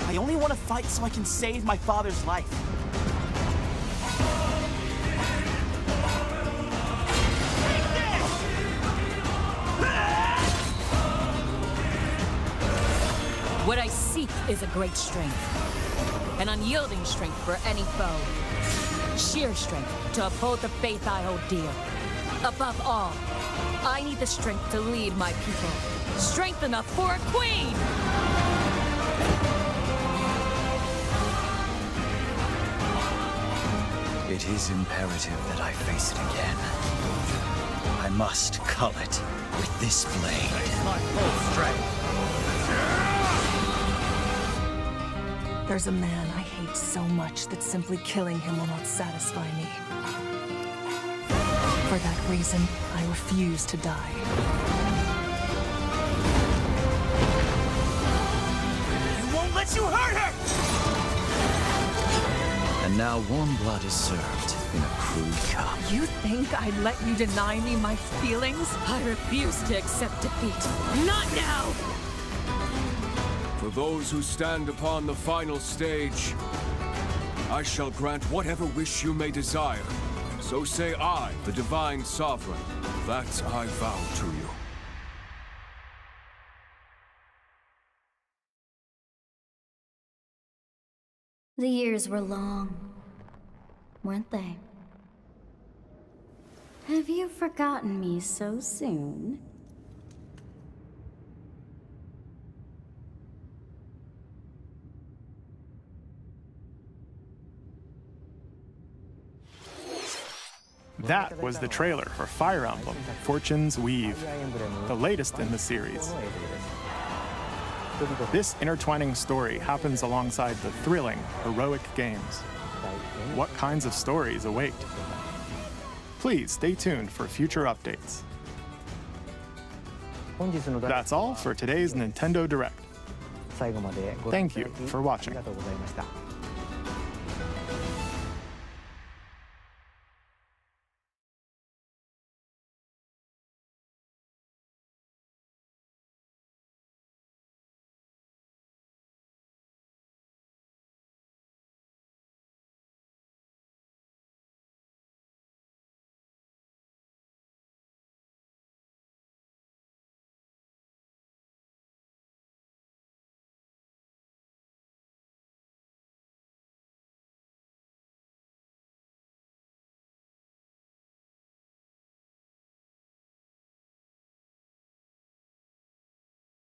I only want to fight so I can save my father's life. What I seek is a great strength. An unyielding strength for any foe. Sheer strength to uphold the faith I hold dear. Above all, I need the strength to lead my people. Strength enough for a queen! It is imperative that I face it again. I must cull it with this blade. My full strength. There's a man I hate so much that simply killing him will not satisfy me. For that reason, I refuse to die. I won't let you hurt her! And now warm blood is served in a crude cup. You think I'd let you deny me my feelings? I refuse to accept defeat. Not now! For those who stand upon the final stage, I shall grant whatever wish you may desire. So say I, the Divine Sovereign, that I vow to you. The years were long, weren't they? Have you forgotten me so soon? That was the trailer for Fire Emblem Fortune's Weave, the latest in the series. This intertwining story happens alongside the thrilling, heroic games. What kinds of stories await? Please stay tuned for future updates. That's all for today's Nintendo Direct. Thank you for watching.